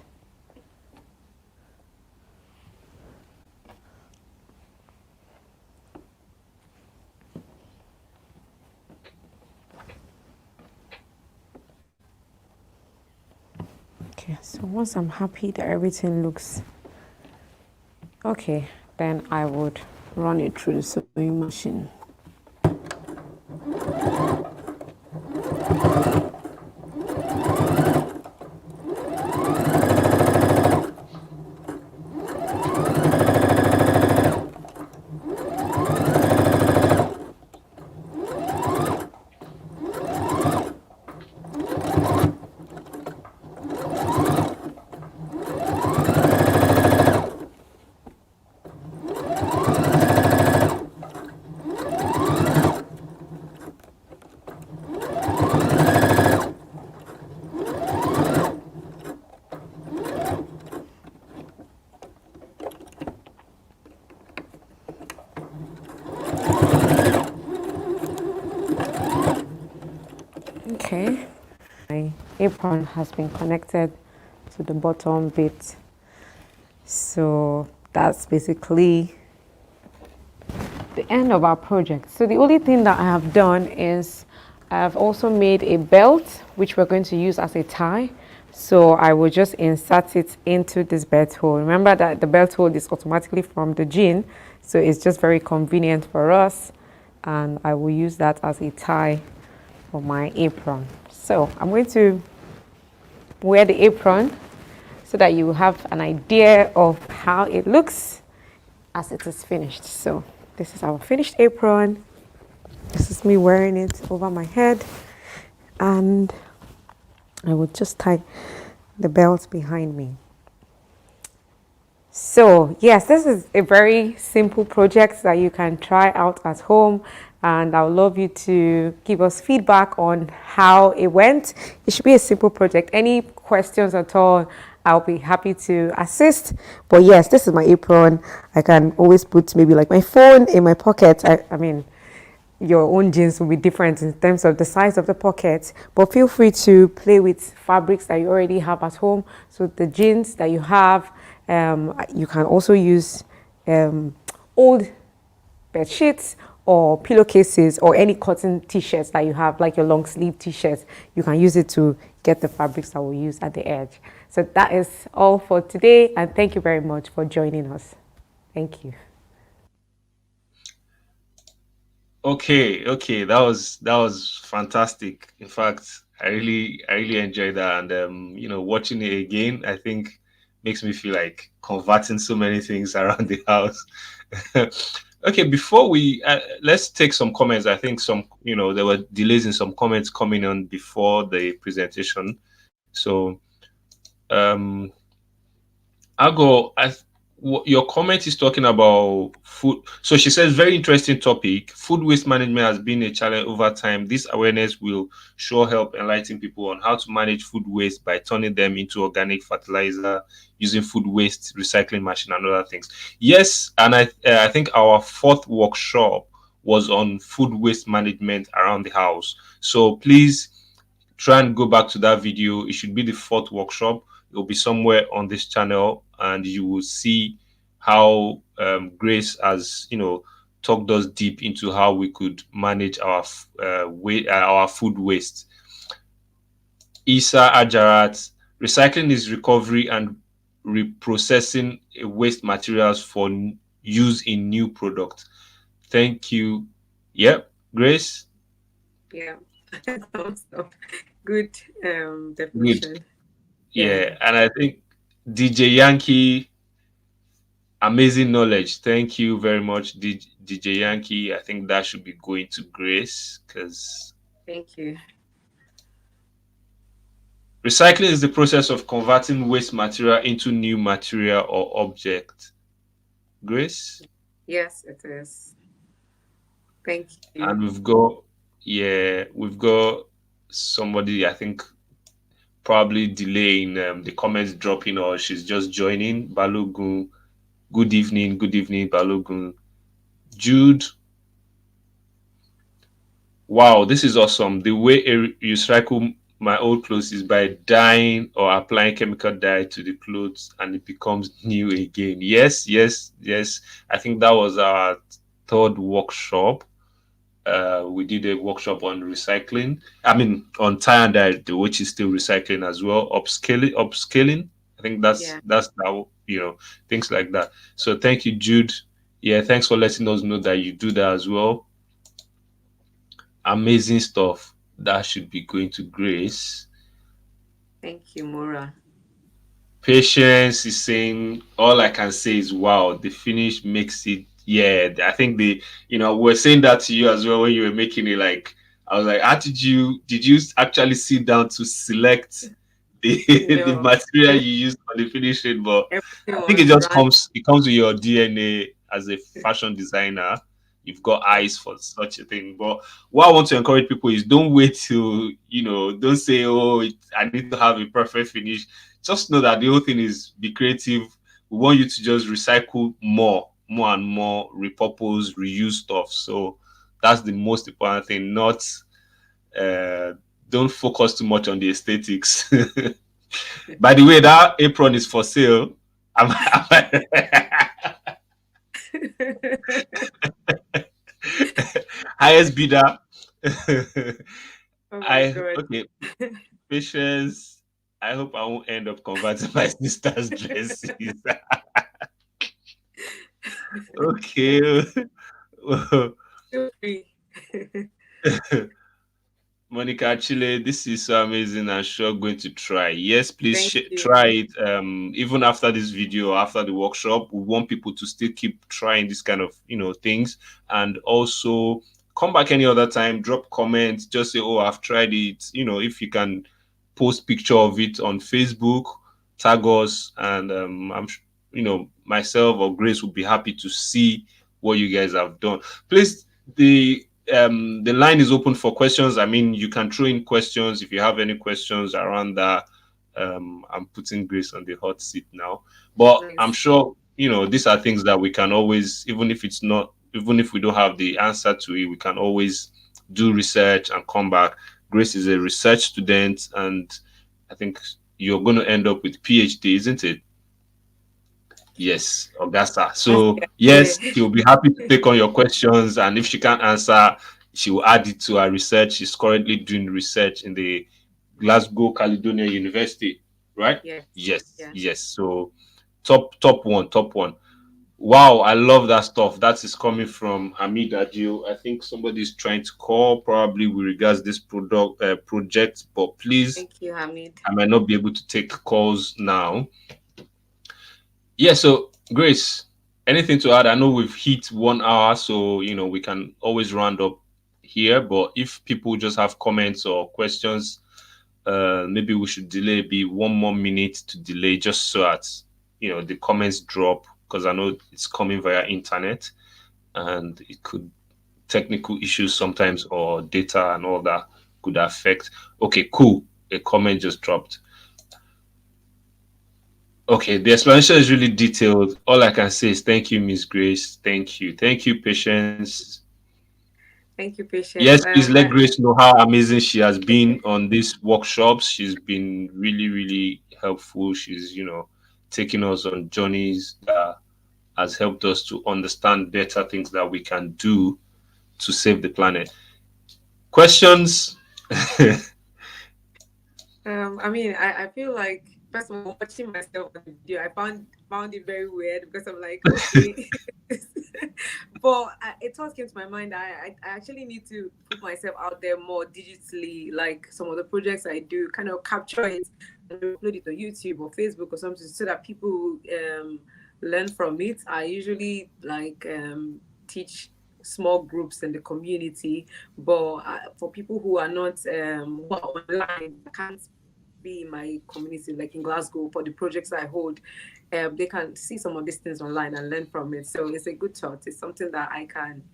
Okay, so once I'm happy that everything looks okay, then I would run it through the sewing machine. Okay. My apron has been connected to the bottom bit. So that's basically the end of our project. So the only thing that I have done is I've also made a belt which we're going to use as a tie. So I will just insert it into this belt hole. Remember that the belt hole is automatically from the jean, so it's just very convenient for us, and I will use that as a tie for my apron. So I'm going to wear the apron so that you have an idea of how it looks as it is finished. So this is our finished apron. This is me wearing it over my head, and I will just tie the belt behind me. So yes, this is a very simple project that you can try out at home, and I would love you to give us feedback on how it went. It should be a simple project. Any questions at all, I'll be happy to assist. But yes, this is my apron. I can always put maybe like my phone in my pocket. I mean, your own jeans will be different in terms of the size of the pocket, but feel free to play with fabrics that you already have at home. So the jeans that you have, you can also use old bed sheets or pillowcases or any cotton t-shirts that you have, like your long sleeve t-shirts. You can use it to get the fabrics that we'll use at the edge. So that is all for today, and thank you very much for joining us. Thank you. Okay, that was fantastic. In fact, I really enjoyed that, and watching it again, I think makes me feel like converting so many things around the house. Okay, before we let's take some comments. I think some there were delays in some comments coming on before the presentation, so um I'll go. Your comment is talking about food. So she says, very interesting topic. Food waste management has been a challenge over time. This awareness will sure help enlighten people on how to manage food waste by turning them into organic fertilizer, using food waste recycling machine and other things. Yes, and I think our fourth workshop was on food waste management around the house. So please try and go back to that video. It should be the fourth workshop. It will be somewhere on this channel, and you will see how Grace has talked us deep into how we could manage our food waste. Isa Ajarat, recycling is recovery and reprocessing waste materials for use in new product. Thank you. Yep, Grace. Yeah. Thumbs up. Good Good. definition. Yeah. Yeah, and I think DJ Yankee, amazing knowledge. Thank you very much, DJ Yankee. I think that should be going to Grace because Thank you. recycling is the process of converting waste material into new material or object. Grace, Yes, it is. Thank you. and we've got somebody, I think, probably delaying the comments dropping, or she's just joining. Balogun, good evening, Balogun. Jude, wow, this is awesome. The way you recycle my old clothes is by dyeing or applying chemical dye to the clothes and it becomes new again. Yes, yes, yes. I think that was our third workshop. We did a workshop on recycling. I mean, on tie and dye, which is still recycling as well. Upscaling. I think that's Yeah. that's how things like that. So thank you, Jude. Yeah, thanks for letting us know that you do that as well. Amazing stuff. That should be going to Grace. Thank you, Mora. Patience is saying, all I can say is wow, the finish makes it. Yeah, I think we're saying that to you as well when you were making it. Like, I was like, how did you actually sit down to select the the No, material you used for the finishing? But I everything think it was just run. comes with your DNA as a fashion designer. You've got Yeah. eyes for such a thing. But what I want to encourage people is don't wait till don't say, oh, I need to have a perfect finish. Just know that the whole thing is be creative. We want you to just recycle more and more, repurpose, reuse stuff. So that's the most important thing, not uh don't focus too much on the aesthetics. By the way, that apron is for sale. Highest bidder. Oh my I God. okay. Patience. I hope I won't end up converting my sister's dresses. Okay. Feel free. Monica Chile, this is so amazing. I'm sure going to try. Yes, please Thank you. try it. Even after this video, after the workshop, we want people to still keep trying this kind of things, and also come back any other time. Drop comments. Just say, "Oh, I've tried it." If you can post picture of it on Facebook, tag us, and myself or Grace will be happy to see what you guys have done. Please, the line is open for questions. I mean, you can throw in questions if you have any questions around that. I'm putting Grace on the hot seat now, but I'm Nice. sure these are things that we can always, even if we don't have the answer to it, we can always do research and come back. Grace is a research student, and I think you're going to end up with PhD, isn't it? Yes, Augusta. As So you can yes, hear. she'll be happy to take on your questions, and if she can't answer, she will add it to her research. She's currently doing research in the Glasgow Caledonia University, right? Yes. Yes, Yeah. yes. So top one, top one. Wow, I love that stuff. That is coming from Hamid Adil. I think somebody's trying to call, probably with regards this project, but please, Thank you, Hamid. I might not be able to take calls now. Yeah, so Grace, anything to add? I know we've hit 1 hour, so we can always round up here. But if people just have comments or questions, maybe we should delay be 1 more minute to delay just so that the comments drop, because I know it's coming via internet and it could technical issues sometimes, or data and all that could affect. Okay, cool. A comment just dropped. Okay, the explanation is really detailed. All I can say is thank you, Miss Grace. Thank you. Thank you, Patience. Thank you, Patience. Yes, please let Grace know how amazing she has been on these workshops. She's been really, really helpful. She's, taking us on journeys that has helped us to understand better things that we can do to save the planet. Questions? I mean, I feel like first of all, watching myself on the video, I found it very weird because I'm like, okay, but it thought came to my mind. I actually need to put myself out there more digitally, like some of the projects I do, kind of capture it and upload it on YouTube or Facebook or something, so that people learn from it. I usually like teach small groups in the community, but for people who are not who are online, can't be in my community, like in Glasgow, for the projects I hold, they can see some of these things online and learn from it. So it's a good thought. It's something that I can.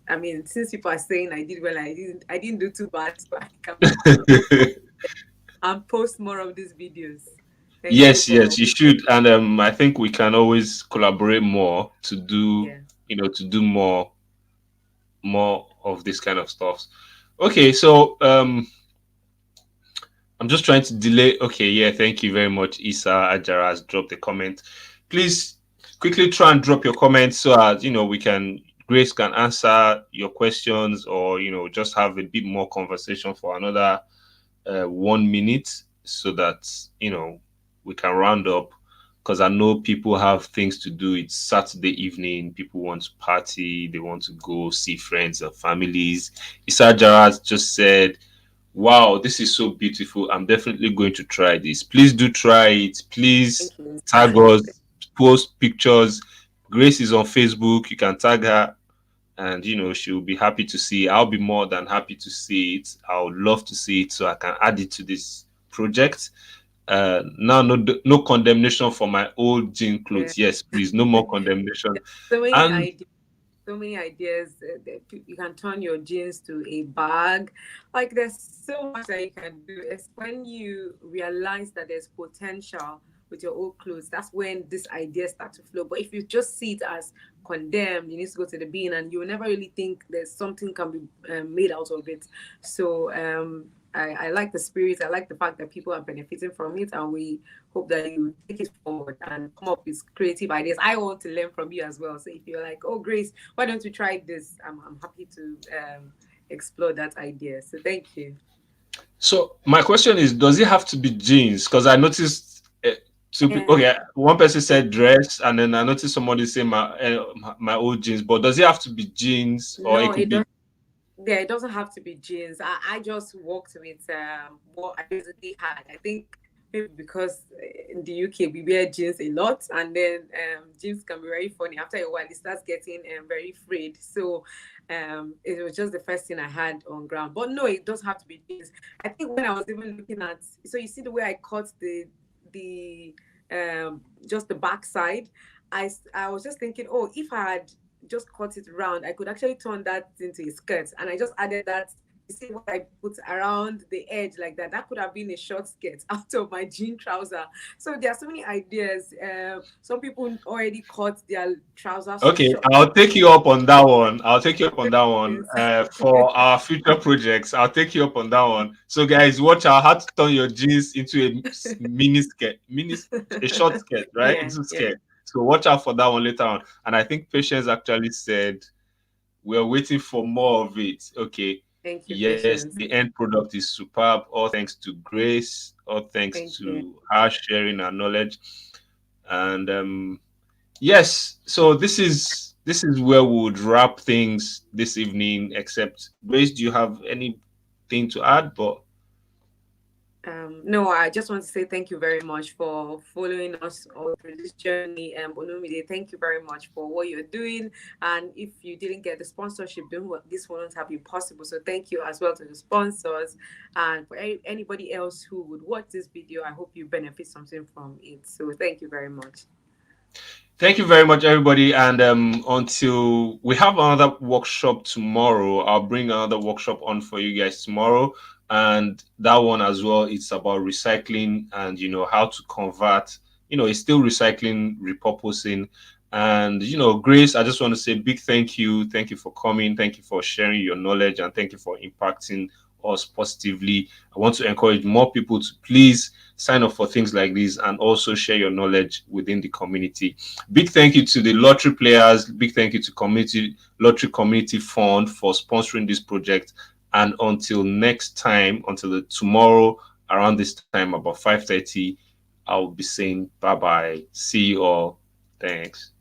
I mean, since people are saying I did well, I didn't do too bad, so I can and post more of these videos. Thank you Yes, for yes, you should. And I think we can always collaborate more to do, yeah. more of this kind of stuff. Okay, so I'm just trying to delay. Okay, yeah, thank you very much. Isa Ajara has dropped a comment. Please quickly try and drop your comments so as we can Grace can answer your questions, or just have a bit more conversation for another 1 minute, so that we can round up, because I know people have things to do. It's Saturday evening, people want to party, they want to go see friends and families. Isa Jarrah just said, wow, this is so beautiful. I'm definitely going to try this. Please do try it. Please Thank you. tag us, post pictures. Grace is on Facebook. You can tag her, and she'll be happy to see. I'll be more than happy to see it. I would love to see it so I can add it to this project. Now, no condemnation for my old jean Yeah. clothes. Yes, please, no more condemnation. So many And ideas. So many ideas. You can turn your jeans to a bag. Like there's so much that you can do. It's when you realize that there's potential with your old clothes. That's when these ideas start to flow. But if you just see it as condemned, you need to go to the bin, and you will never really think there's something can be made out of it. So I like the spirit. I like the fact that people are benefiting from it, and we hope that you take it forward and come up with creative ideas. I want to learn from you as well. So if you're like, oh, Grace, why don't you try this? I'm happy to explore that idea. So thank you. So my question is, does it have to be jeans? Because I noticed okay, one person said dress, and then I noticed somebody say my old jeans. But does it have to be jeans, or it No, could it be? doesn't. Yeah, it doesn't have to be jeans. I just worked with what I basically had. I think maybe because in the UK we wear jeans a lot, and then jeans can be very funny. After a while, it starts getting very frayed. So it was just the first thing I had on ground. But no, it doesn't have to be jeans. I think when I was even looking at, so you see the way I cut the just the back side, I was just thinking, oh, if I had just cut it round, I could actually turn that into a skirt. And I just added that. You see what I put around the edge like that? That could have been a short skirt out of my jean trouser. So there are so many ideas. Some people already cut their trousers Okay, short. I'll take you up on that one. I'll take you up on that one. Yes. For our future projects, I'll take you up on that one. So, guys, watch out how to turn your jeans into a mini skirt, a short skirt, right? Yeah, Into yeah. skirt. So, watch out for that one later on. And I think Patience actually said we're waiting for more of it. Okay. Thank you, Yes, Patience. the end product is superb. All thanks to Grace. All thanks Thank you. to her sharing her knowledge. And yes, so this is where we would wrap things this evening. Except Grace, do you have anything to add? But No, I just want to say thank you very much for following us all through this journey. Olumide, thank you very much for what you're doing. And if you didn't get the sponsorship, this wouldn't have been possible. So thank you as well to the sponsors. And for anybody else who would watch this video, I hope you benefit something from it. So thank you very much. thank you very much, everybody. And until we have another workshop tomorrow, I'll bring another workshop on for you guys tomorrow. And that one as well, it's about recycling and how to convert. It's still recycling, repurposing. And Grace, I just want to say big thank you. Thank you for coming. Thank you for sharing your knowledge, and thank you for impacting us positively. I want to encourage more people to please sign up for things like this and also share your knowledge within the community. Big thank you to the lottery players. Big thank you to Community Lottery Community Fund for sponsoring this project. And until next time, until tomorrow around this time, about 5:30, I'll be saying bye bye. See you all. Thanks.